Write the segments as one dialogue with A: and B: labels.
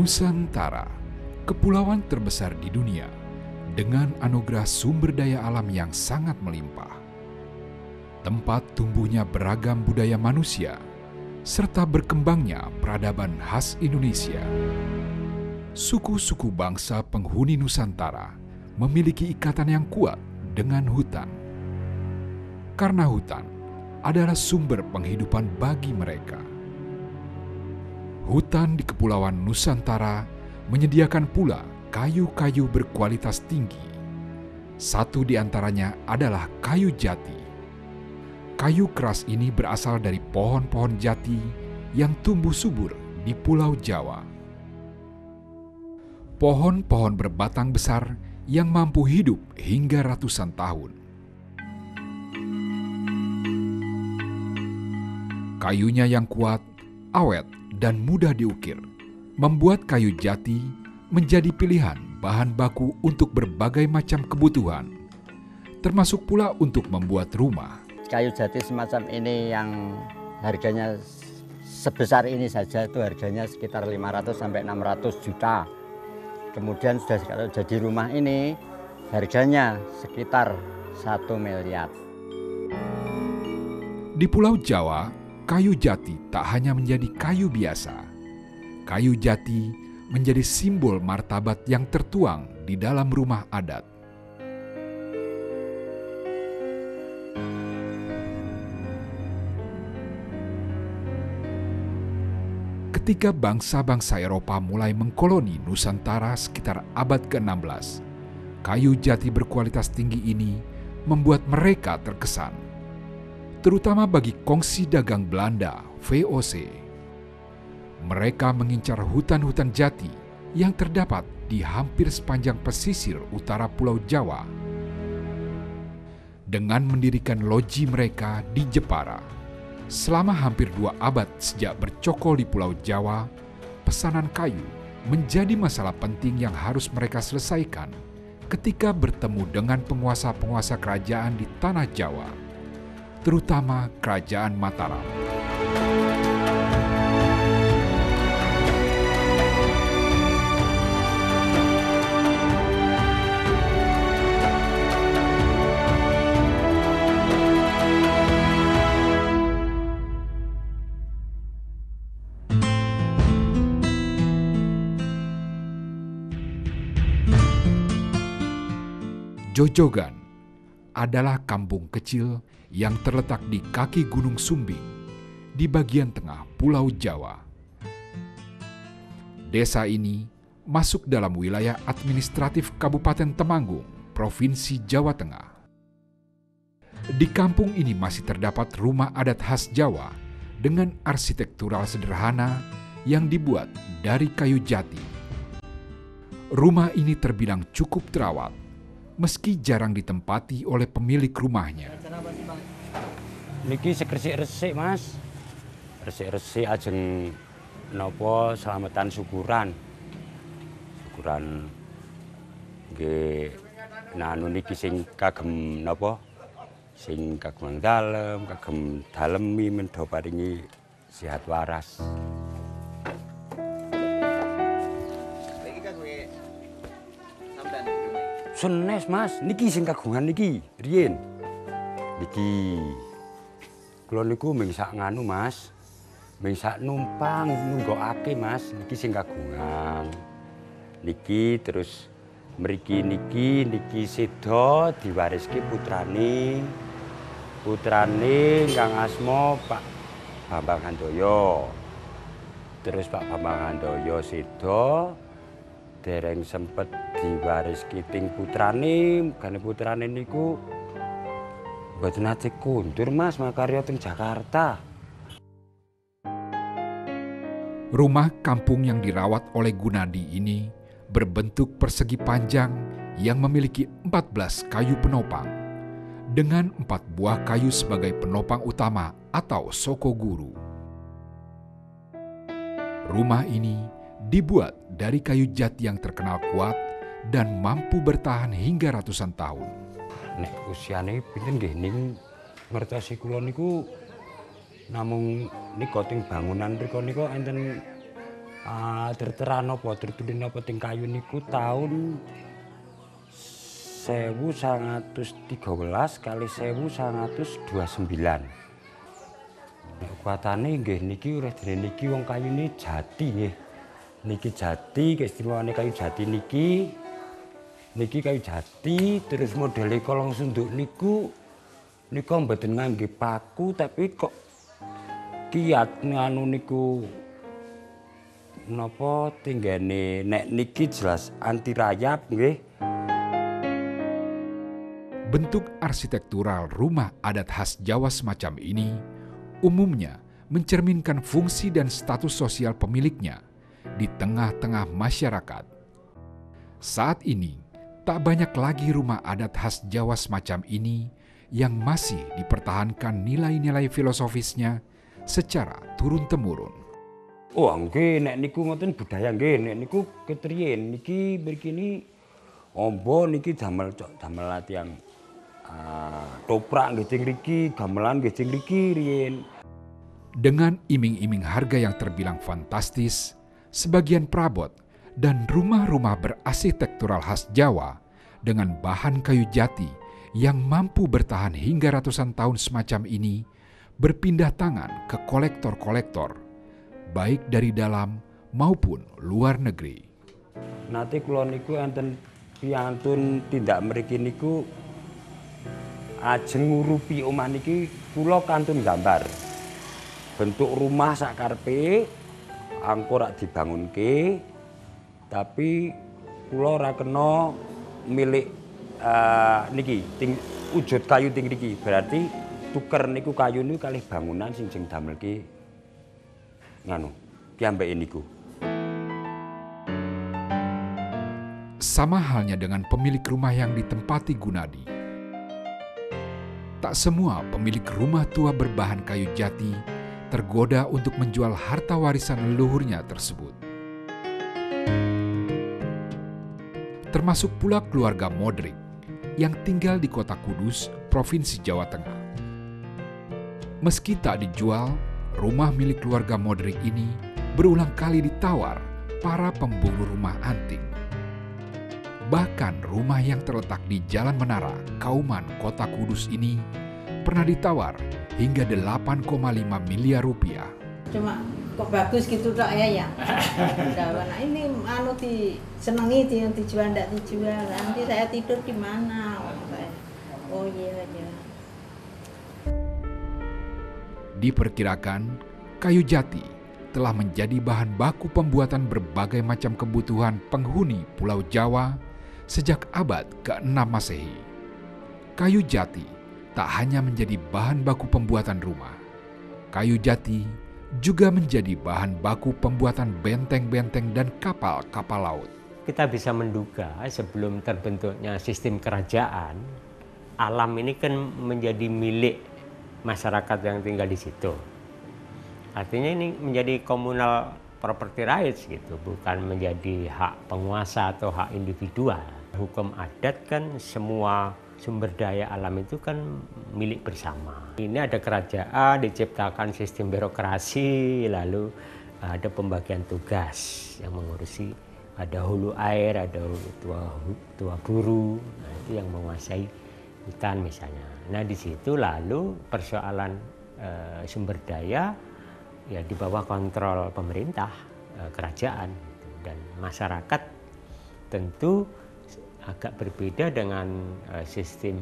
A: Nusantara, kepulauan terbesar di dunia, dengan anugerah sumber daya alam yang sangat melimpah. Tempat tumbuhnya beragam budaya manusia, serta berkembangnya peradaban khas Indonesia. Suku-suku bangsa penghuni Nusantara memiliki ikatan yang kuat dengan hutan. Karena hutan adalah sumber penghidupan bagi mereka. Hutan di Kepulauan Nusantara menyediakan pula kayu-kayu berkualitas tinggi. Satu di antaranya adalah kayu jati. Kayu keras ini berasal dari pohon-pohon jati yang tumbuh subur di Pulau Jawa. Pohon-pohon berbatang besar yang mampu hidup hingga ratusan tahun. Kayunya yang kuat, awet, dan mudah diukir, membuat kayu jati menjadi pilihan bahan baku untuk berbagai macam kebutuhan, termasuk pula untuk membuat rumah.
B: Kayu jati semacam ini yang harganya sebesar ini saja itu harganya sekitar 500 sampai 600 juta. Kemudian sudah kalau jadi rumah ini harganya sekitar 1 miliar.
A: Di Pulau Jawa, kayu jati tak hanya menjadi kayu biasa. Kayu jati menjadi simbol martabat yang tertuang di dalam rumah adat. Ketika bangsa-bangsa Eropa mulai mengkoloni Nusantara sekitar abad ke-16, kayu jati berkualitas tinggi ini membuat mereka terkesan, terutama bagi kongsi dagang Belanda, VOC. Mereka mengincar hutan-hutan jati yang terdapat di hampir sepanjang pesisir utara Pulau Jawa. Dengan mendirikan loji mereka di Jepara, selama hampir 2 abad sejak bercokol di Pulau Jawa, pesanan kayu menjadi masalah penting yang harus mereka selesaikan ketika bertemu dengan penguasa-penguasa kerajaan di tanah Jawa, terutama Kerajaan Mataram. Jojogan adalah kampung kecil yang terletak di kaki Gunung Sumbing, di bagian tengah Pulau Jawa. Desa ini masuk dalam wilayah administratif Kabupaten Temanggung, Provinsi Jawa Tengah. Di kampung ini masih terdapat rumah adat khas Jawa dengan arsitektural sederhana yang dibuat dari kayu jati. Rumah ini terbilang cukup terawat, meski jarang ditempati oleh pemilik rumahnya.
C: Niki resik-resik Mas. Resik-resik ajeng napa selamatan syukuran. Syukuran nggih nanu niki sing kagem napa? Sing kagem dalemi mendho paringi sehat waras. Senes Mas, niki sing kagungan niki, riyen. Niki. Kula niku mung sak nganu Mas. Mung sak numpang nunggokake Mas, niki sing kagungan. Niki terus mriki niki sedo diwariske putrane. Putrane Kang Asma Pak Bambang Handoyo. Terus Pak Bambang Handoyo sedo dereng sempet diwariski ting putrane, karena putrane niku mboten nate kundur Mas makarya teng Jakarta.
A: Rumah kampung yang dirawat oleh Gunadi ini berbentuk persegi panjang yang memiliki 14 kayu penopang, dengan 4 buah kayu sebagai penopang utama atau sokoguru. Rumah ini dibuat dari kayu jati yang terkenal kuat dan mampu bertahan hingga ratusan tahun.
C: Nek usiane pinten nggih ning ngertosi kula niku namung nika teng bangunan mriku nika enten tertera napa tertulis napa teng kayu niku tahun 1913 kali 1929. Kekuatane nggih niki urip dene niki wong kayune jati nggih. Niki jati, keistimewaane kayu jati niki. Niki kayu jati, terus modele kolong sunduk niku mboten ngangge paku tapi kok kiat nganu niku napa tinggane nek niki jelas anti rayap nggih.
A: Bentuk arsitektural rumah adat khas Jawa semacam ini umumnya mencerminkan fungsi dan status sosial pemiliknya di tengah-tengah masyarakat. Saat ini, tak banyak lagi rumah adat khas Jawa semacam ini yang masih dipertahankan nilai-nilai filosofisnya secara turun-temurun.
C: Oh nggih, nek niku ngoten budaya nggih, nek niku ketriyen niki begini ombo niki damel latihan toprak nggih teng mriki, gamelan nggih teng mriki riyen.
A: Dengan iming-iming harga yang terbilang fantastis, sebagian perabot dan rumah-rumah berarsitektural khas Jawa dengan bahan kayu jati yang mampu bertahan hingga ratusan tahun semacam ini berpindah tangan ke kolektor-kolektor, baik dari dalam maupun luar negeri.
C: Nanti kula niku enten piantun tindak mriki niku ajeng ngurupi omah niki kula kantun gambar. Bentuk rumah sakarepe angko rak dibangunke tapi kula ora kena milik niki wujud kayu ting niki berarti tuker niku kayu niku kalih bangunan sing jeng damelke nganu kiambake niku.
A: Sama halnya dengan pemilik rumah yang ditempati Gunadi. Tak semua pemilik rumah tua berbahan kayu jati tergoda untuk menjual harta warisan leluhurnya tersebut. Termasuk pula keluarga Modrik yang tinggal di kota Kudus, Provinsi Jawa Tengah. Meski tak dijual, rumah milik keluarga Modrik ini berulang kali ditawar para pemburu rumah antik. Bahkan rumah yang terletak di Jalan Menara, Kauman, Kota Kudus ini pernah ditawar hingga 8,5 miliar rupiah.
D: Cuma kok bagus gitu tok ya. Nah, ini disenengi dijual ndak dijual. Nanti saya tidur di mana? Oh iya.
A: Diperkirakan kayu jati telah menjadi bahan baku pembuatan berbagai macam kebutuhan penghuni Pulau Jawa sejak abad ke-6 Masehi. Kayu jati tak hanya menjadi bahan baku pembuatan rumah. Kayu jati juga menjadi bahan baku pembuatan benteng-benteng dan kapal-kapal laut.
E: Kita bisa menduga sebelum terbentuknya sistem kerajaan, alam ini kan menjadi milik masyarakat yang tinggal di situ. Artinya ini menjadi komunal property rights gitu, bukan menjadi hak penguasa atau hak individual. Hukum adat kan semua sumber daya alam itu kan milik bersama. Ini ada kerajaan, diciptakan sistem birokrasi, lalu ada pembagian tugas yang mengurusi, ada hulu air, ada tua guru, nah itu yang menguasai hutan misalnya. Nah di situ lalu persoalan sumber daya ya di bawah kontrol pemerintah, kerajaan, dan masyarakat tentu agak berbeda dengan sistem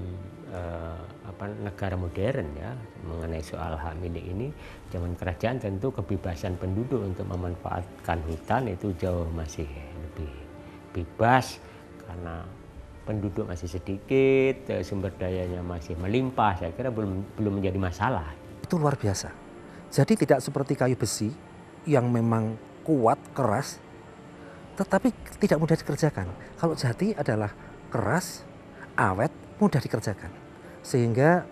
E: negara modern ya mengenai soal hak milik ini. Zaman kerajaan tentu kebebasan penduduk untuk memanfaatkan hutan itu jauh masih lebih bebas karena penduduk masih sedikit, sumber dayanya masih melimpah. Saya kira belum menjadi masalah.
F: Itu luar biasa. Jadi tidak seperti kayu besi yang memang kuat, keras, tetapi tidak mudah dikerjakan. Kalau jati adalah keras, awet, mudah dikerjakan. Sehingga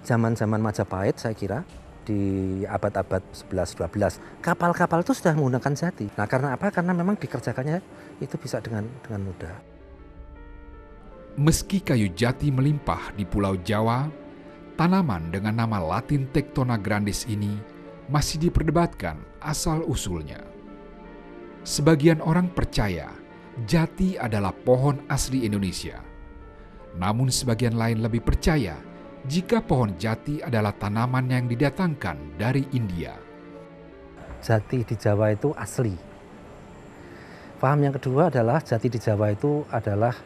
F: zaman-zaman Majapahit saya kira di abad-abad 11-12 kapal-kapal itu sudah menggunakan jati. Nah karena apa? Karena memang dikerjakannya itu bisa dengan mudah.
A: Meski kayu jati melimpah di Pulau Jawa, tanaman dengan nama Latin Tectona grandis ini masih diperdebatkan asal-usulnya. Sebagian orang percaya jati adalah pohon asli Indonesia. Namun sebagian lain lebih percaya jika pohon jati adalah tanaman yang didatangkan dari India.
F: Jati di Jawa itu asli. Paham yang kedua adalah jati di Jawa itu adalah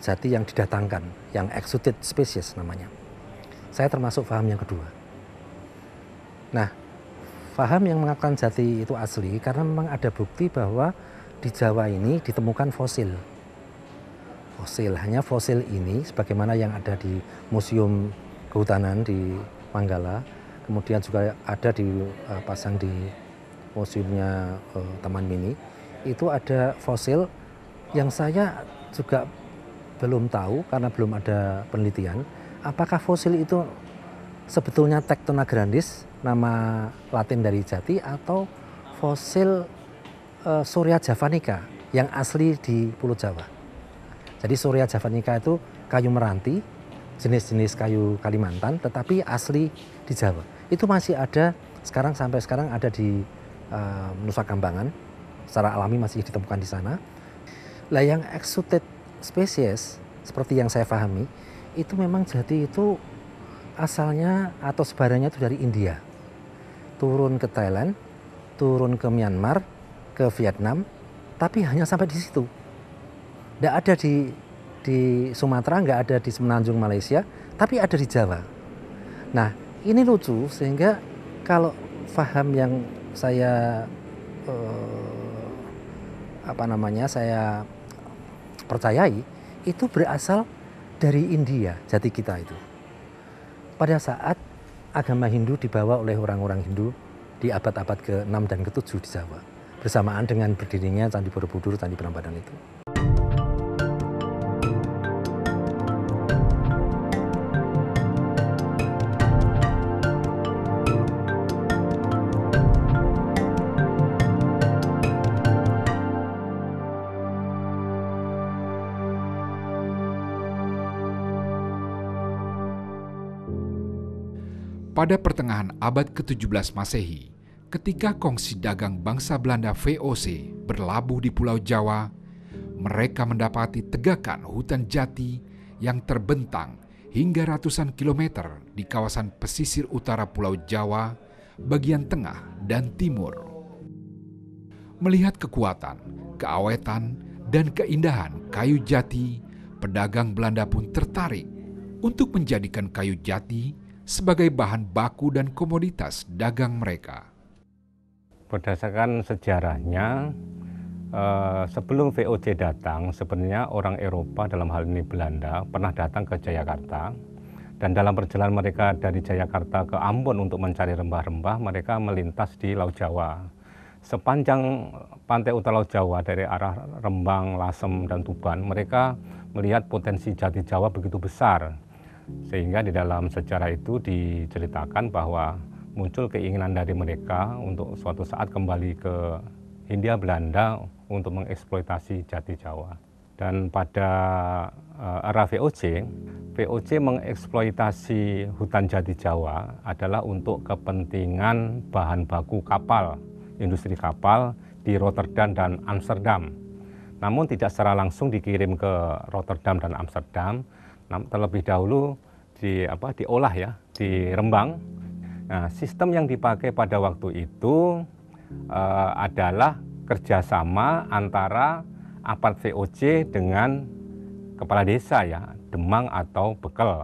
F: jati yang didatangkan, yang exotic species namanya. Saya termasuk paham yang kedua. Nah, paham yang mengatakan jati itu asli karena memang ada bukti bahwa di Jawa ini ditemukan fosil. Hanya fosil ini sebagaimana yang ada di Museum Kehutanan di Manggala, kemudian juga ada pasang di museumnya Taman Mini, itu ada fosil yang saya juga belum tahu karena belum ada penelitian, apakah fosil itu sebetulnya Tectona grandis, nama Latin dari jati, atau fosil Surya javanica yang asli di Pulau Jawa. Jadi Surya javanica itu kayu meranti, jenis-jenis kayu Kalimantan, tetapi asli di Jawa. Itu masih ada sampai sekarang ada di Nusa Kambangan, secara alami masih ditemukan di sana. Lah yang exotic spesies seperti yang saya pahami itu memang jati itu asalnya atau sebarannya itu dari India, turun ke Thailand, turun ke Myanmar, ke Vietnam, tapi hanya sampai di situ. Tidak ada di Sumatera, nggak ada di Semenanjung Malaysia, tapi ada di Jawa. Nah ini lucu sehingga kalau paham yang saya saya percayai itu berasal dari India, jati kita itu. Pada saat agama Hindu dibawa oleh orang-orang Hindu di abad-abad ke-6 dan ke-7 di Jawa, bersamaan dengan berdirinya Candi Borobudur, Candi Prambanan itu.
A: Pada pertengahan abad ke-17 Masehi, ketika kongsi dagang bangsa Belanda VOC berlabuh di Pulau Jawa, mereka mendapati tegakan hutan jati yang terbentang hingga ratusan kilometer di kawasan pesisir utara Pulau Jawa, bagian tengah dan timur. Melihat kekuatan, keawetan, dan keindahan kayu jati, pedagang Belanda pun tertarik untuk menjadikan kayu jati sebagai bahan baku dan komoditas dagang mereka.
E: Berdasarkan sejarahnya, sebelum VOC datang, sebenarnya orang Eropa dalam hal ini Belanda pernah datang ke Jayakarta, dan dalam perjalanan mereka dari Jayakarta ke Ambon untuk mencari rempah-rempah, mereka melintas di Laut Jawa. Sepanjang pantai utara Laut Jawa dari arah Rembang, Lasem, dan Tuban, mereka melihat potensi jati Jawa begitu besar. Sehingga di dalam sejarah itu diceritakan bahwa muncul keinginan dari mereka untuk suatu saat kembali ke Hindia Belanda untuk mengeksploitasi jati Jawa. Dan pada era VOC mengeksploitasi hutan jati Jawa adalah untuk kepentingan bahan baku kapal, industri kapal di Rotterdam dan Amsterdam. Namun tidak secara langsung dikirim ke Rotterdam dan Amsterdam, terlebih dahulu diolah ya di Rembang. Nah, sistem yang dipakai pada waktu itu adalah kerjasama antara apart VOC dengan kepala desa ya, Demang atau Bekel,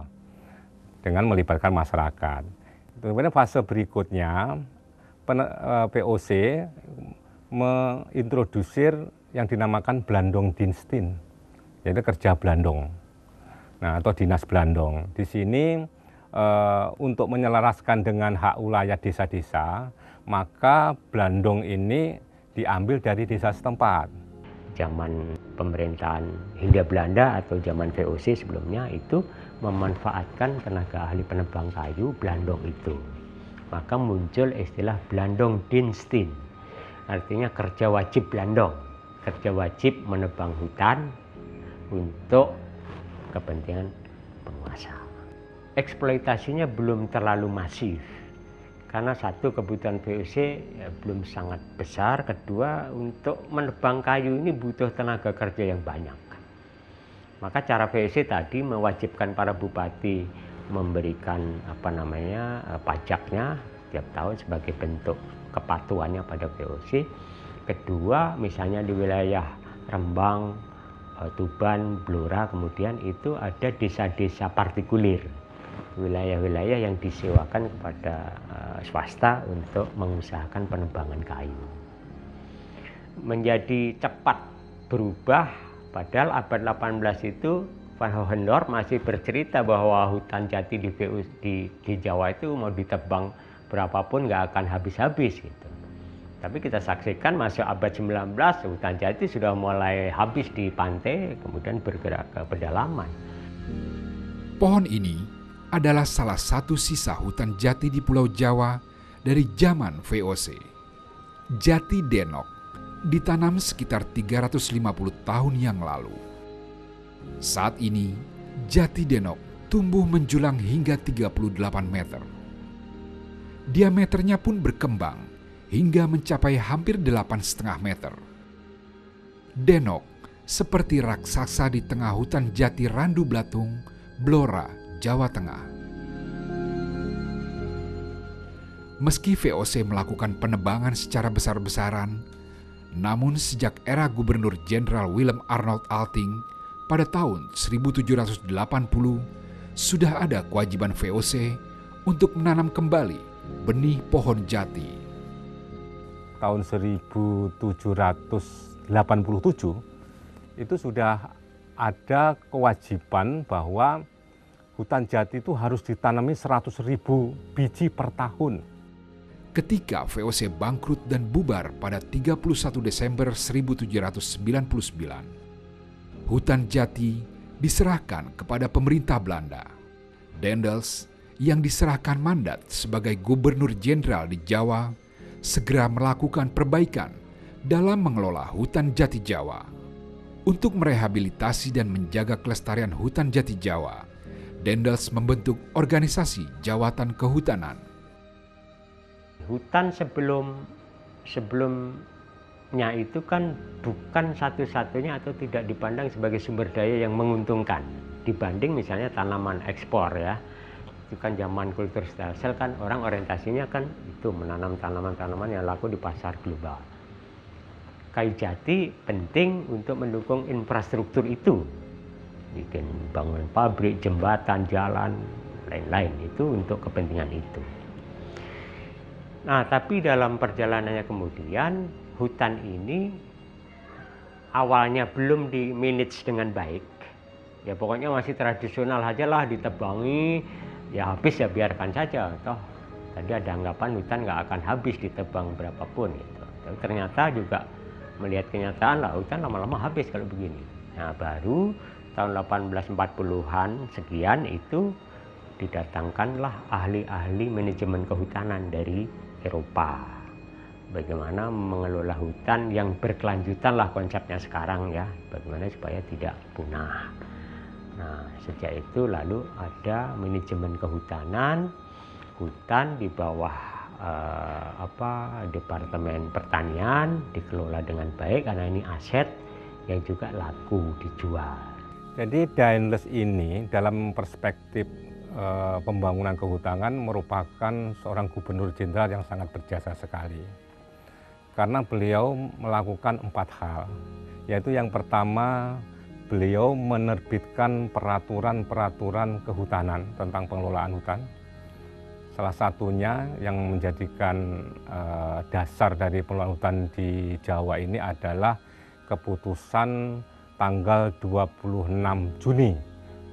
E: dengan melibatkan masyarakat. Kemudian fase berikutnya VOC mengintrodusir yang dinamakan Blandong Dienstin, yaitu kerja Blandong. Nah, atau dinas Blandong. Di sini untuk menyelaraskan dengan hak wilayah desa-desa, maka Blandong ini diambil dari desa setempat.
G: Zaman pemerintahan Hindia Belanda atau zaman VOC sebelumnya itu memanfaatkan tenaga ahli penebang kayu Blandong itu. Maka muncul istilah Blandong Dienstin, artinya kerja wajib Blandong, kerja wajib menebang hutan untuk kepentingan penguasa. Eksploitasinya belum terlalu masif
E: Karena satu, kebutuhan VOC belum sangat besar, kedua untuk menebang kayu ini butuh tenaga kerja yang banyak. Maka cara VOC tadi mewajibkan para bupati memberikan pajaknya tiap tahun sebagai bentuk kepatuhannya pada VOC. Kedua, misalnya di wilayah Rembang, Tuban, Blora, kemudian itu ada desa-desa partikulir, wilayah-wilayah yang disewakan kepada swasta untuk mengusahakan penebangan kayu. Menjadi cepat berubah, padahal abad 18 itu Van Hohendorp masih bercerita bahwa hutan jati di Jawa itu mau ditebang berapapun nggak akan habis-habis gitu. Tapi kita saksikan masuk abad 19, hutan jati sudah mulai habis di pantai, kemudian bergerak ke pedalaman.
A: Pohon ini adalah salah satu sisa hutan jati di Pulau Jawa dari zaman VOC. Jati denok ditanam sekitar 350 tahun yang lalu. Saat ini, jati denok tumbuh menjulang hingga 38 meter. Diameternya pun berkembang hingga mencapai hampir 8,5 meter. Denok seperti raksasa di tengah hutan jati Randu Blatung, Blora, Jawa Tengah. Meski VOC melakukan penebangan secara besar-besaran, namun sejak era Gubernur Jenderal Willem Arnold Alting pada tahun 1780 sudah ada kewajiban VOC untuk menanam kembali benih pohon jati.
H: Tahun 1787 itu sudah ada kewajiban bahwa hutan jati itu harus ditanami 100.000 biji per tahun.
A: Ketika VOC bangkrut dan bubar pada 31 Desember 1799, hutan jati diserahkan kepada pemerintah Belanda. Daendels yang diserahkan mandat sebagai gubernur jenderal di Jawa segera melakukan perbaikan dalam mengelola hutan jati Jawa. Untuk merehabilitasi dan menjaga kelestarian hutan jati Jawa, Daendels membentuk organisasi Jawatan Kehutanan.
E: Hutan sebelumnya itu kan bukan satu-satunya atau tidak dipandang sebagai sumber daya yang menguntungkan dibanding misalnya tanaman ekspor ya. Itu kan zaman kultur stel kan orang orientasinya kan itu menanam tanaman-tanaman yang laku di pasar global. Kayu jati penting untuk mendukung infrastruktur itu, bikin bangun pabrik, jembatan, jalan, lain-lain itu untuk kepentingan itu. Nah, tapi dalam perjalanannya kemudian hutan ini awalnya belum di-manage dengan baik. Ya pokoknya masih tradisional aja lah, ditebangi, ya habis ya biarkan saja. Toh tadi ada anggapan hutan nggak akan habis ditebang berapapun gitu. Tapi ternyata juga melihat kenyataan lah hutan lama-lama habis kalau begini. Nah baru tahun 1840-an sekian itu didatangkanlah ahli-ahli manajemen kehutanan dari Eropa. Bagaimana mengelola hutan yang berkelanjutan lah konsepnya sekarang ya. Bagaimana supaya tidak punah. Nah sejak itu lalu ada manajemen kehutanan, hutan di bawah Departemen Pertanian dikelola dengan baik karena ini aset yang juga laku dijual.
H: Jadi Daendels ini dalam perspektif pembangunan kehutanan merupakan seorang gubernur jenderal yang sangat berjasa sekali. Karena beliau melakukan 4 hal, yaitu yang pertama beliau menerbitkan peraturan-peraturan kehutanan tentang pengelolaan hutan. Salah satunya yang menjadikan dasar dari pengelolaan hutan di Jawa ini adalah keputusan tanggal 26 Juni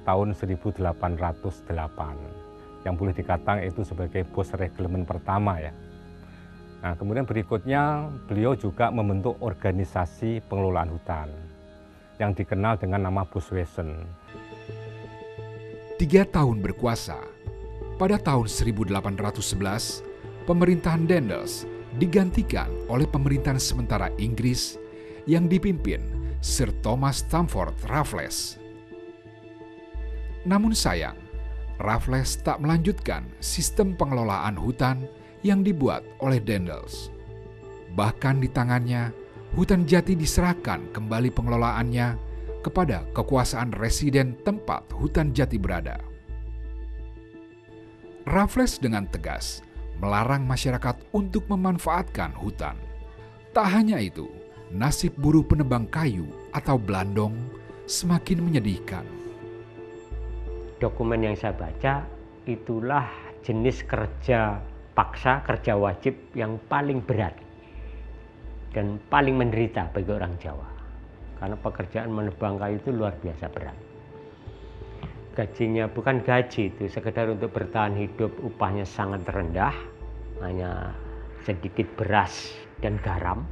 H: tahun 1808 yang boleh dikatakan itu sebagai bos reglemen pertama ya. Nah, kemudian berikutnya beliau juga membentuk organisasi pengelolaan hutan yang dikenal dengan nama Boswesen.
A: 3 tahun berkuasa, pada tahun 1811 pemerintahan Daendels digantikan oleh pemerintahan sementara Inggris yang dipimpin Sir Thomas Stamford Raffles. Namun sayang, Raffles tak melanjutkan sistem pengelolaan hutan yang dibuat oleh Daendels. Bahkan di tangannya, hutan jati diserahkan kembali pengelolaannya kepada kekuasaan residen tempat hutan jati berada. Raffles dengan tegas melarang masyarakat untuk memanfaatkan hutan. Tak hanya itu, nasib buruh penebang kayu atau blandong semakin menyedihkan.
E: Dokumen yang saya baca, itulah jenis kerja paksa, kerja wajib yang paling berat dan paling menderita bagi orang Jawa. Karena pekerjaan menebang kayu itu luar biasa berat. Gajinya bukan gaji, itu sekedar untuk bertahan hidup, upahnya sangat rendah, hanya sedikit beras dan garam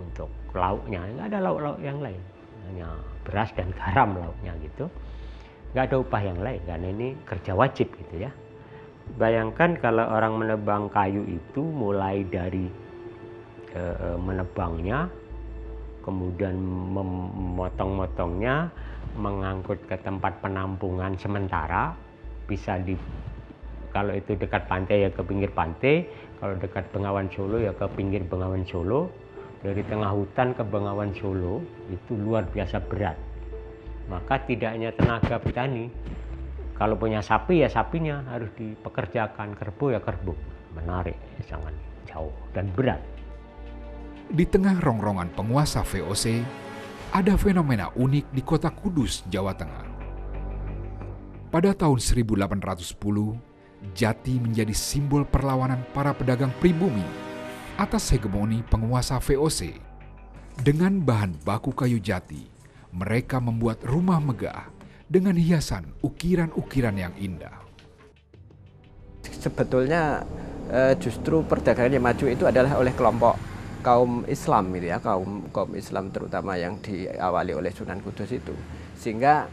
E: untuk lauknya, nggak ada lauk-lauk yang lain, hanya beras dan garam lauknya gitu, nggak ada upah yang lain karena ini kerja wajib gitu ya. Bayangkan kalau orang menebang kayu itu mulai dari menebangnya, kemudian memotong-motongnya, mengangkut ke tempat penampungan sementara, bisa kalau itu dekat pantai ya ke pinggir pantai, kalau dekat Bengawan Solo ya ke pinggir Bengawan Solo, dari tengah hutan ke Bengawan Solo itu luar biasa berat. Maka tidak hanya tenaga petani, kalau punya sapi ya sapinya harus dipekerjakan, kerbau ya kerbau, menarik sangat jauh dan berat.
A: Di tengah rongrongan penguasa VOC, ada fenomena unik di kota Kudus, Jawa Tengah. Pada tahun 1810, Jati menjadi simbol perlawanan para pedagang pribumi atas hegemoni penguasa VOC. Dengan bahan baku kayu jati, mereka membuat rumah megah dengan hiasan ukiran-ukiran yang indah.
I: Sebetulnya justru perdagangan yang maju itu adalah oleh kelompok kaum Islam gitu ya, kaum Islam terutama yang diawali oleh Sunan Kudus itu, sehingga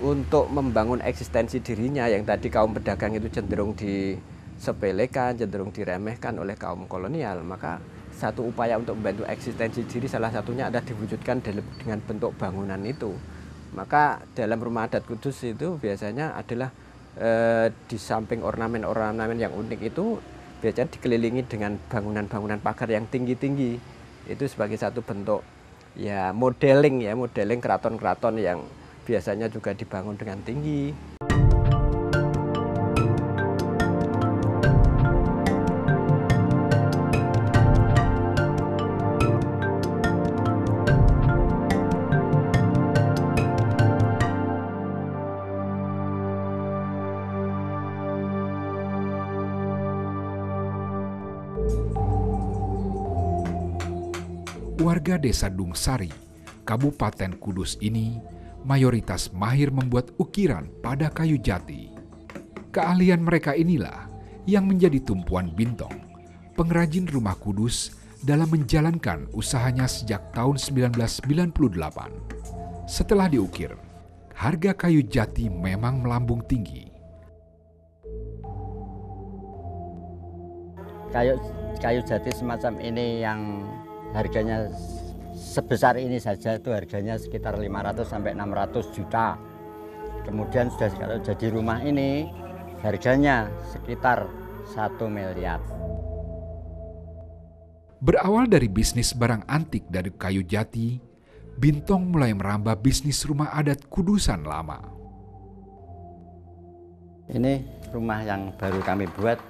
I: untuk membangun eksistensi dirinya yang tadi kaum pedagang itu cenderung disepelekan, cenderung diremehkan oleh kaum kolonial, maka satu upaya untuk membantu eksistensi diri salah satunya adalah diwujudkan dengan bentuk bangunan itu. Maka dalam rumah adat Kudus itu biasanya adalah di samping ornamen-ornamen yang unik itu biasanya dikelilingi dengan bangunan-bangunan pagar yang tinggi-tinggi. Itu sebagai satu bentuk ya modeling keraton-keraton yang biasanya juga dibangun dengan tinggi.
A: Warga desa Dungsari, Kabupaten Kudus ini mayoritas mahir membuat ukiran pada kayu jati. Keahlian mereka inilah yang menjadi tumpuan Bintong, pengrajin rumah Kudus dalam menjalankan usahanya sejak tahun 1998. Setelah diukir, harga kayu jati memang melambung tinggi.
B: Kayu jati semacam ini yang harganya sebesar ini saja itu harganya sekitar 500 sampai 600 juta. Kemudian sudah kalau jadi rumah ini harganya sekitar 1 miliar.
A: Berawal dari bisnis barang antik dari kayu jati, Bintong mulai merambah bisnis rumah adat Kudusan lama.
B: Ini rumah yang baru kami buat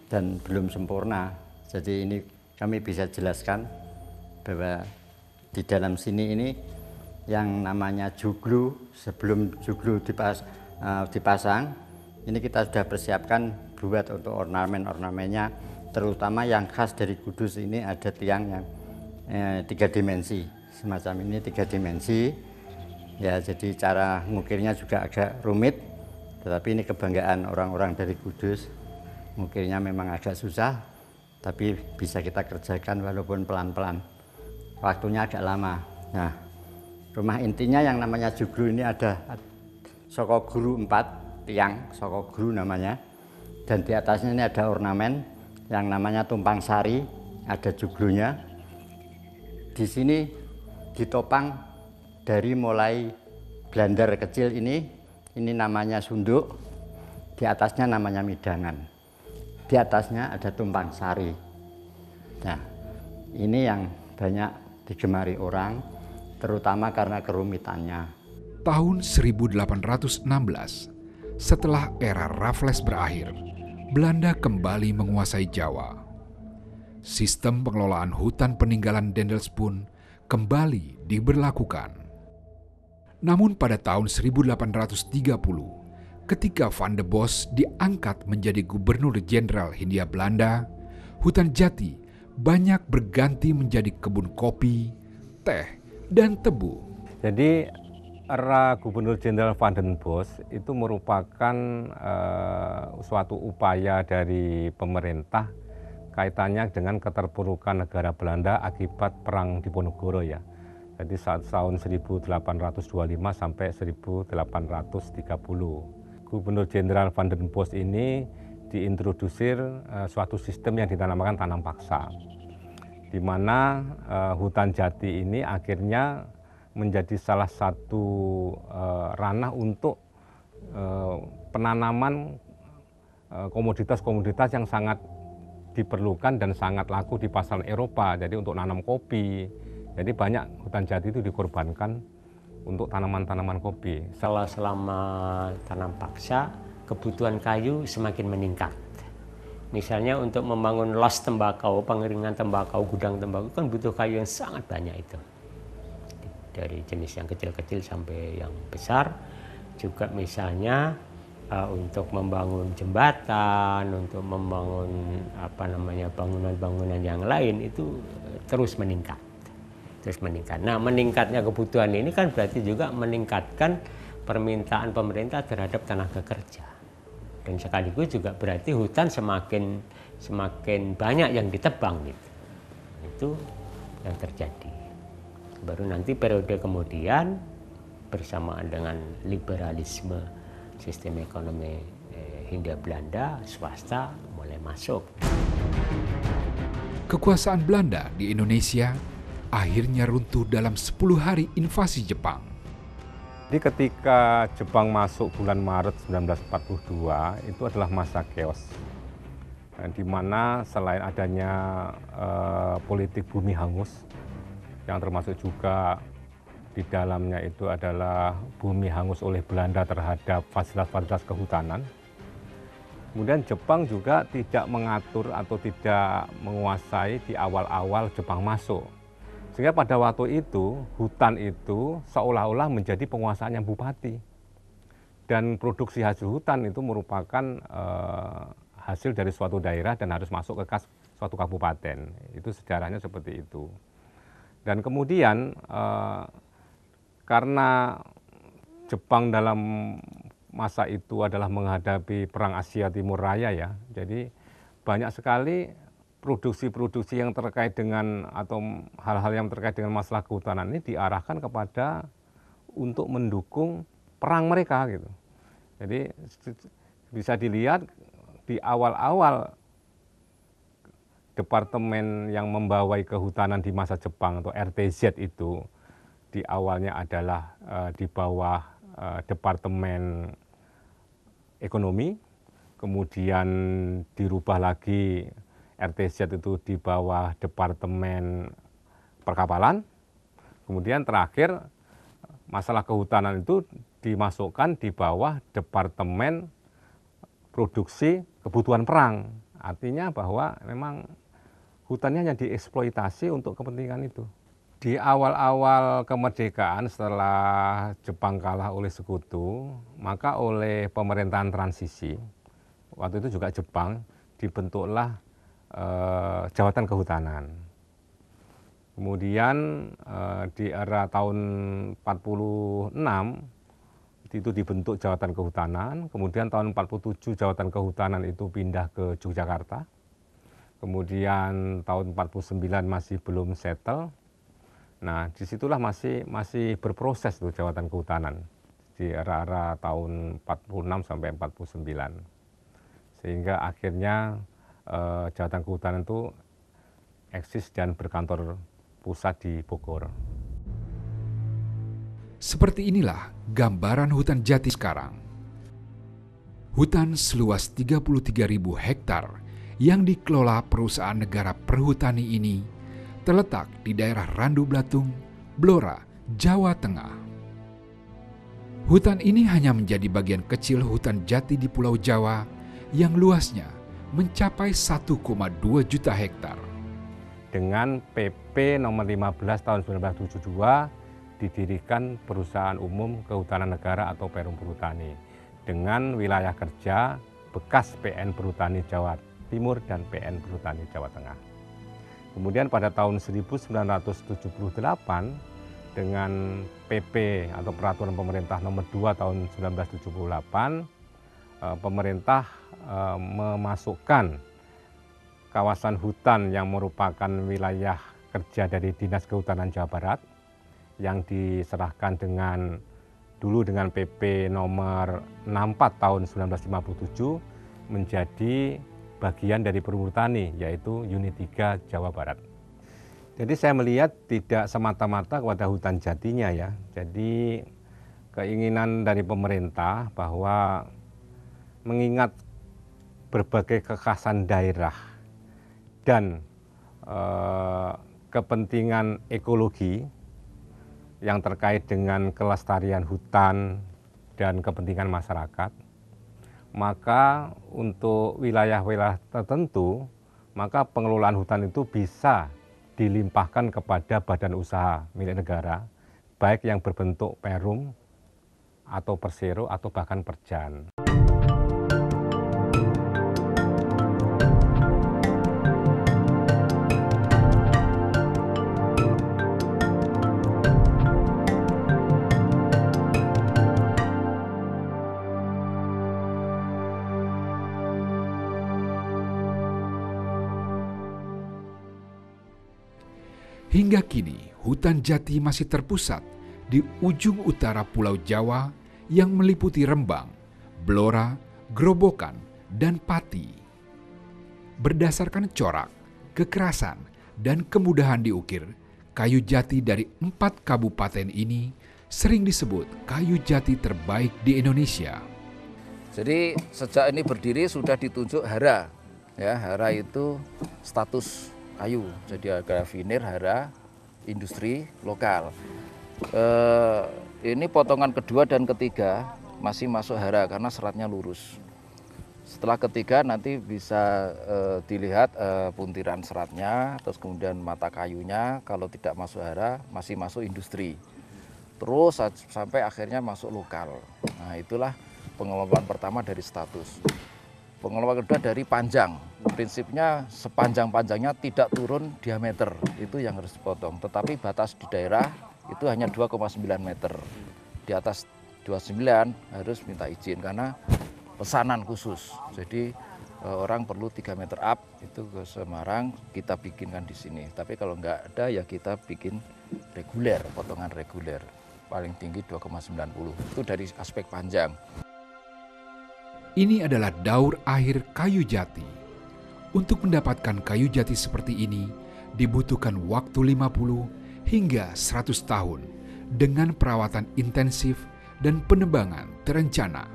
B: dan belum sempurna. Jadi ini kami bisa jelaskan bahwa di dalam sini ini yang namanya joglo, sebelum joglo dipasang, ini kita sudah persiapkan buat untuk ornamen-ornamennya, terutama yang khas dari Kudus ini ada tiang yang 3 dimensi, semacam ini 3 dimensi. Ya, jadi cara ngukirnya juga agak rumit, tetapi ini kebanggaan orang-orang dari Kudus. Ngukirnya memang agak susah, tapi bisa kita kerjakan walaupun pelan-pelan. Waktunya agak lama. Nah, rumah intinya yang namanya joglo ini ada soko guru 4 tiang, soko guru namanya. Dan di atasnya ini ada ornamen yang namanya tumpang sari, ada joglonya. Di sini ditopang dari mulai blandar kecil ini namanya sunduk, di atasnya namanya midangan. di atasnya ada tumpang sari. Nah, ini yang banyak digemari orang, terutama karena kerumitannya.
A: Tahun 1816, setelah era Raffles berakhir, Belanda kembali menguasai Jawa. Sistem pengelolaan hutan peninggalan Dendels pun kembali diberlakukan. Namun pada tahun 1830, ketika Van de Bos diangkat menjadi Gubernur Jenderal Hindia Belanda, hutan jati banyak berganti menjadi kebun kopi, teh, dan tebu.
H: Jadi era Gubernur Jenderal Van den Bos itu merupakan suatu upaya dari pemerintah kaitannya dengan keterpurukan negara Belanda akibat Perang Diponegoro ya. Jadi saat tahun 1825 sampai 1830. Gubernur Jenderal Van den Bos ini diintrodusir suatu sistem yang dinamakan tanam paksa, di mana hutan jati ini akhirnya menjadi salah satu ranah untuk penanaman komoditas-komoditas yang sangat diperlukan dan sangat laku di pasar Eropa. Jadi untuk nanam kopi, jadi banyak hutan jati itu dikorbankan untuk tanaman-tanaman kopi.
E: Selama tanam paksa, kebutuhan kayu semakin meningkat. Misalnya untuk membangun los tembakau, pengeringan tembakau, gudang tembakau kan butuh kayu yang sangat banyak itu. Dari jenis yang kecil-kecil sampai yang besar. Juga misalnya untuk membangun jembatan, untuk membangun bangunan-bangunan yang lain itu terus meningkat. Nah, meningkatnya kebutuhan ini kan berarti juga meningkatkan permintaan pemerintah terhadap tenaga kerja. Dan sekaligus juga berarti hutan semakin banyak yang ditebang gitu. Itu yang terjadi. Baru nanti periode kemudian bersamaan dengan liberalisme sistem ekonomi Hindia Belanda, swasta mulai masuk.
A: Kekuasaan Belanda di Indonesia akhirnya runtuh dalam 10 hari invasi Jepang.
H: Jadi ketika Jepang masuk bulan Maret 1942 itu adalah masa chaos, di mana selain adanya politik bumi hangus, yang termasuk juga di dalamnya itu adalah bumi hangus oleh Belanda terhadap fasilitas-fasilitas kehutanan. Kemudian Jepang juga tidak mengatur atau tidak menguasai di awal-awal Jepang masuk. Sehingga pada waktu itu, hutan itu seolah-olah menjadi penguasaannya bupati. Dan produksi hasil hutan itu merupakan hasil dari suatu daerah dan harus masuk ke kas suatu kabupaten. Itu sejarahnya seperti itu. Dan kemudian karena Jepang dalam masa itu adalah menghadapi Perang Asia Timur Raya ya, jadi banyak sekali produksi-produksi yang terkait dengan atau hal-hal yang terkait dengan masalah kehutanan ini diarahkan kepada untuk mendukung perang mereka gitu. Jadi bisa dilihat di awal-awal departemen yang membawai kehutanan di masa Jepang atau RTZ itu di awalnya adalah di bawah departemen ekonomi, kemudian dirubah lagi RTZ itu di bawah Departemen Perkapalan, kemudian terakhir masalah kehutanan itu dimasukkan di bawah Departemen Produksi Kebutuhan Perang. Artinya bahwa memang hutannya hanya dieksploitasi untuk kepentingan itu. Di awal-awal kemerdekaan setelah Jepang kalah oleh Sekutu, maka oleh pemerintahan transisi, waktu itu juga Jepang, dibentuklah Jabatan Kehutanan. Kemudian di era tahun 46 itu dibentuk Jabatan Kehutanan. Kemudian tahun 47 Jabatan Kehutanan itu pindah ke Yogyakarta. Kemudian tahun 49 masih belum settle. Nah, disitulah masih berproses tuh Jabatan Kehutanan di era-era tahun 46 sampai 49. Sehingga akhirnya Jabatan Kehutanan itu eksis dan berkantor pusat di Bogor.
A: Seperti inilah gambaran hutan jati sekarang. Hutan seluas 33.000 hektar yang dikelola perusahaan negara perhutani ini terletak di daerah Randu Blatung, Blora, Jawa Tengah. Hutan ini hanya menjadi bagian kecil hutan jati di Pulau Jawa yang luasnya mencapai 1,2 juta hektar.
H: Dengan PP nomor 15 tahun 1972 didirikan Perusahaan Umum Kehutanan Negara atau Perum Perhutani dengan wilayah kerja bekas PN Perhutani Jawa Timur dan PN Perhutani Jawa Tengah. Kemudian pada tahun 1978 dengan PP atau Peraturan Pemerintah nomor 2 tahun 1978, pemerintah memasukkan kawasan hutan yang merupakan wilayah kerja dari Dinas Kehutanan Jawa Barat yang diserahkan dulu dengan PP nomor 64 tahun 1957 menjadi bagian dari Perhutani, yaitu Unit 3 Jawa Barat. Jadi saya melihat tidak semata-mata kepada hutan jatinya ya. Jadi keinginan dari pemerintah bahwa mengingat berbagai kekhasan daerah dan kepentingan ekologi yang terkait dengan kelestarian hutan dan kepentingan masyarakat, maka untuk wilayah-wilayah tertentu, maka pengelolaan hutan itu bisa dilimpahkan kepada badan usaha milik negara, baik yang berbentuk perum atau persero atau bahkan perjan.
A: Hingga kini, hutan jati masih terpusat di ujung utara Pulau Jawa yang meliputi Rembang, Blora, Grobogan, dan Pati. Berdasarkan corak, kekerasan, dan kemudahan diukir, kayu jati dari 4 kabupaten ini sering disebut kayu jati terbaik di Indonesia.
J: Jadi sejak ini berdiri sudah ditunjuk HARA. Ya, HARA itu status kayu, jadi ada vinir, hara, industri lokal. Ini potongan kedua dan ketiga masih masuk hara karena seratnya lurus. Setelah ketiga nanti bisa dilihat puntiran seratnya, terus kemudian mata kayunya. Kalau tidak masuk hara masih masuk industri. Terus sampai akhirnya masuk lokal. Nah itulah pengelolaan pertama dari status. Pengelolaan kedua dari panjang. Prinsipnya sepanjang-panjangnya tidak turun diameter, itu yang harus dipotong. Tetapi batas di daerah itu hanya 2,9 meter. Di atas 29 harus minta izin karena pesanan khusus. Jadi orang perlu 3 meter up, itu ke Semarang kita bikinkan di sini. Tapi kalau nggak ada ya kita bikin reguler, potongan reguler. Paling tinggi 2,90. Itu dari aspek panjang.
A: Ini adalah daur akhir kayu jati. Untuk mendapatkan kayu jati seperti ini, dibutuhkan waktu 50 hingga 100 tahun dengan perawatan intensif dan penebangan terencana.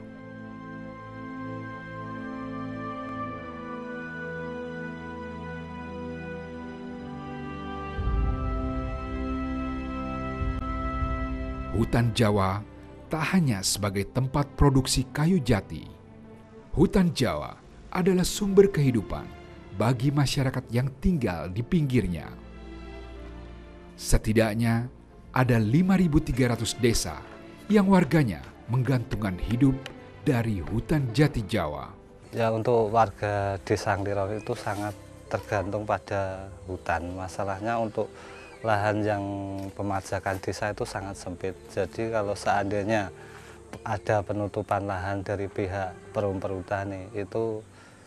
A: Hutan Jawa tak hanya sebagai tempat produksi kayu jati. Hutan Jawa adalah sumber kehidupan bagi masyarakat yang tinggal di pinggirnya. Setidaknya ada 5.300 desa yang warganya menggantungkan hidup dari hutan jati Jawa.
K: Ya, untuk warga Desa Angliro itu sangat tergantung pada hutan. Masalahnya untuk lahan yang pemajakan desa itu sangat sempit. Jadi kalau seandainya ada penutupan lahan dari pihak Perum Perhutani, itu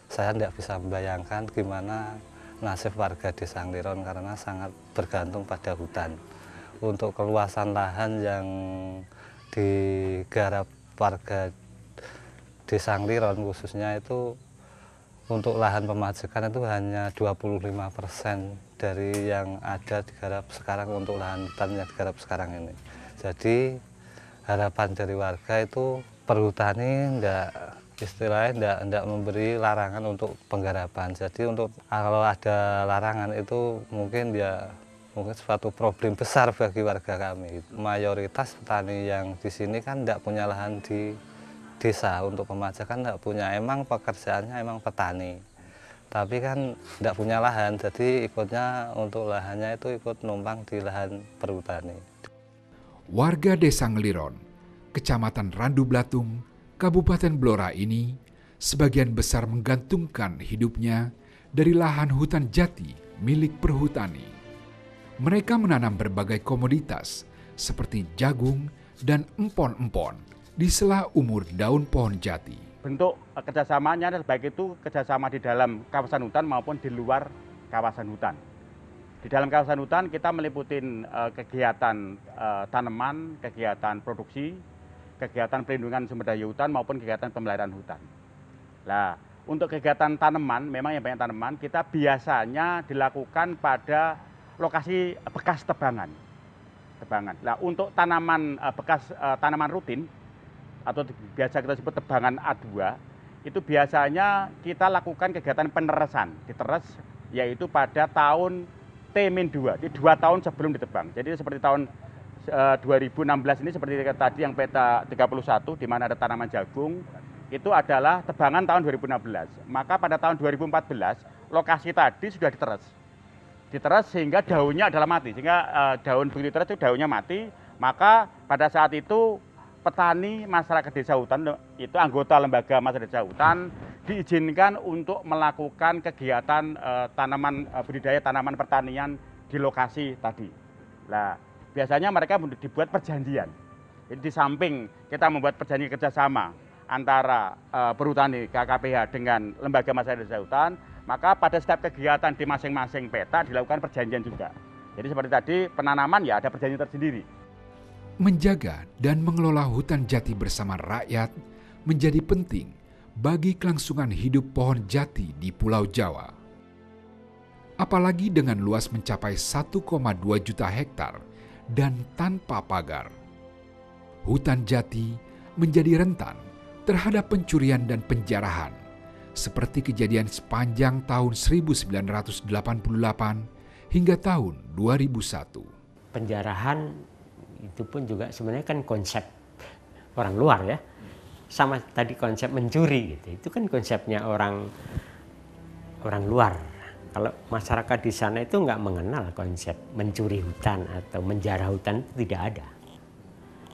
K: saya tidak bisa membayangkan gimana nasib warga Desa Angliron karena sangat bergantung pada hutan. Untuk keluasan lahan yang digarap warga Desa Angliron khususnya itu untuk lahan pemajakan itu hanya 25% dari yang ada digarap sekarang untuk lahan hutan yang digarap sekarang ini. Jadi harapan dari warga itu perhutani istilahnya tidak memberi larangan untuk penggarapan. Jadi untuk kalau ada larangan itu mungkin suatu problem besar bagi warga kami. Mayoritas petani yang di sini kan tidak punya lahan di desa untuk pemajakan, tidak punya. Emang pekerjaannya emang petani, tapi kan tidak punya lahan, jadi ikutnya untuk lahannya itu ikut numpang di lahan perhutani.
A: Warga Desa Ngeliron, Kecamatan Randu Blatung, Kabupaten Blora ini sebagian besar menggantungkan hidupnya dari lahan hutan jati milik perhutani. Mereka menanam berbagai komoditas seperti jagung dan empon-empon di sela umur daun pohon jati.
L: Bentuk kerjasamanya baik itu kerjasama di dalam kawasan hutan maupun di luar kawasan hutan. Di dalam kawasan hutan kita meliputi kegiatan tanaman, kegiatan produksi, kegiatan pelindungan sumber daya hutan maupun kegiatan pemeliharaan hutan. Nah, untuk kegiatan tanaman, memang yang banyak tanaman, kita biasanya dilakukan pada lokasi bekas tebangan. Nah, untuk tanaman bekas tanaman rutin atau biasa kita sebut tebangan A2, itu biasanya kita lakukan kegiatan peneresan, diteres yaitu pada tahun T-2, di 2 tahun sebelum ditebang. Jadi seperti tahun 2016 ini seperti tadi yang peta 31 di mana ada tanaman jagung, itu adalah tebangan tahun 2016. Maka pada tahun 2014 lokasi tadi sudah diteres sehingga daunnya adalah mati, sehingga daun begitu diteres itu daunnya mati. Maka pada saat itu petani masyarakat desa hutan itu anggota lembaga masyarakat desa hutan diizinkan untuk melakukan kegiatan tanaman budidaya tanaman pertanian di lokasi tadi. Nah, biasanya mereka dibuat perjanjian. Jadi di samping kita membuat perjanjian kerjasama antara perhutani KKPH dengan lembaga masyarakat desa hutan, maka pada setiap kegiatan di masing-masing peta dilakukan perjanjian juga. Jadi seperti tadi penanaman ya ada perjanjian tersendiri.
A: Menjaga dan mengelola hutan jati bersama rakyat menjadi penting bagi kelangsungan hidup pohon jati di Pulau Jawa. Apalagi dengan luas mencapai 1,2 juta hektar dan tanpa pagar. Hutan jati menjadi rentan terhadap pencurian dan penjarahan, seperti kejadian sepanjang tahun 1988 hingga tahun 2001.
E: Penjarahan itu pun juga sebenarnya kan konsep orang luar ya. Sama tadi konsep mencuri gitu. Itu kan konsepnya orang luar. Kalau masyarakat di sana itu nggak mengenal konsep mencuri hutan atau menjarah hutan, itu tidak ada.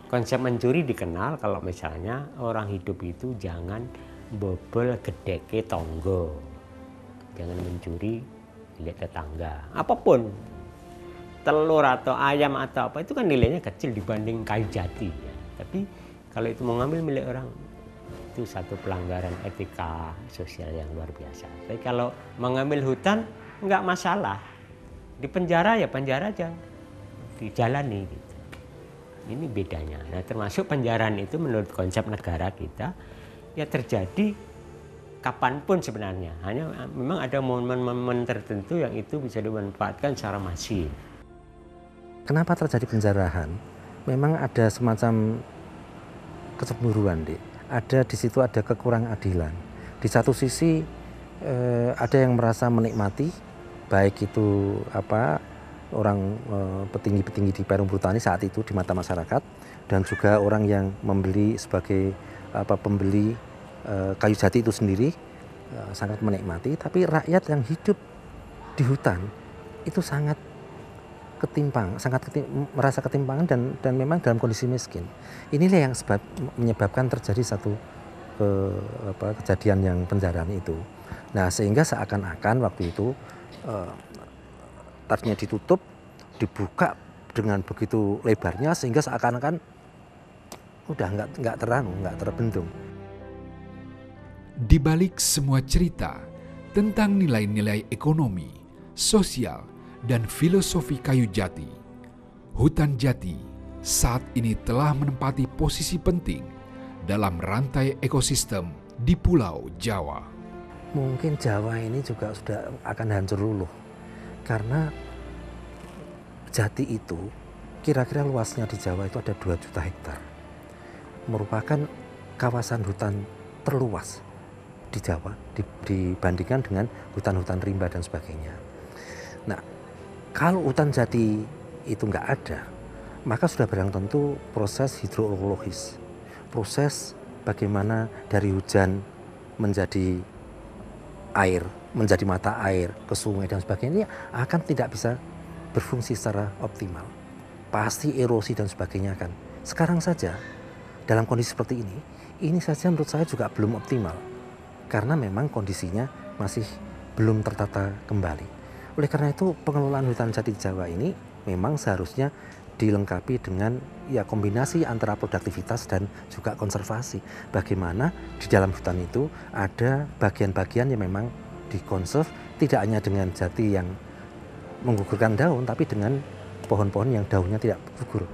E: Konsep mencuri dikenal kalau misalnya orang hidup itu jangan bobol gedeke tonggo, jangan mencuri milik tetangga. Apapun, telur atau ayam atau apa itu kan nilainya kecil dibanding kayu jati. Ya. Tapi kalau itu mau ngambil milik orang, itu satu pelanggaran etika sosial yang luar biasa. Tapi kalau mengambil hutan nggak masalah, di penjara ya penjara aja, dijalani gitu. Ini bedanya. Nah, termasuk penjaraan itu menurut konsep negara kita ya terjadi kapanpun sebenarnya. Hanya memang ada momen-momen tertentu yang itu bisa dimanfaatkan secara masif.
F: Kenapa terjadi penjarahan? Memang ada semacam kecemburuan, Dik. Ada di situ ada kekurang adilan. Di satu sisi ada yang merasa menikmati, baik itu orang petinggi-petinggi di perhutani saat itu di mata masyarakat, dan juga orang yang membeli sebagai pembeli kayu jati itu sendiri sangat menikmati. Tapi rakyat yang hidup di hutan itu sangat merasa ketimpangan dan memang dalam kondisi miskin. Inilah yang menyebabkan terjadi satu kejadian yang penjarahan itu. Nah, sehingga seakan-akan waktu itu tarnya ditutup, dibuka dengan begitu lebarnya sehingga seakan-akan udah nggak terbendung.
A: Di balik semua cerita tentang nilai-nilai ekonomi, sosial, dan filosofi kayu jati, hutan jati saat ini telah menempati posisi penting dalam rantai ekosistem di Pulau Jawa.
F: Mungkin Jawa ini juga sudah akan hancur luluh, karena jati itu kira-kira luasnya di Jawa itu ada 2 juta hektar. Merupakan kawasan hutan terluas di Jawa dibandingkan dengan hutan-hutan rimba dan sebagainya. Nah, kalau hutan jati itu nggak ada, maka sudah barang tentu proses hidrologis, proses bagaimana dari hujan menjadi air, menjadi mata air ke sungai dan sebagainya akan tidak bisa berfungsi secara optimal. Pasti erosi dan sebagainya kan. Sekarang saja dalam kondisi seperti ini saja menurut saya juga belum optimal karena memang kondisinya masih belum tertata kembali. Oleh karena itu pengelolaan hutan jati Jawa ini memang seharusnya dilengkapi dengan ya kombinasi antara produktivitas dan juga konservasi. Bagaimana di dalam hutan itu ada bagian-bagian yang memang dikonserv tidak hanya dengan jati yang menggugurkan daun tapi dengan pohon-pohon yang daunnya tidak gugur.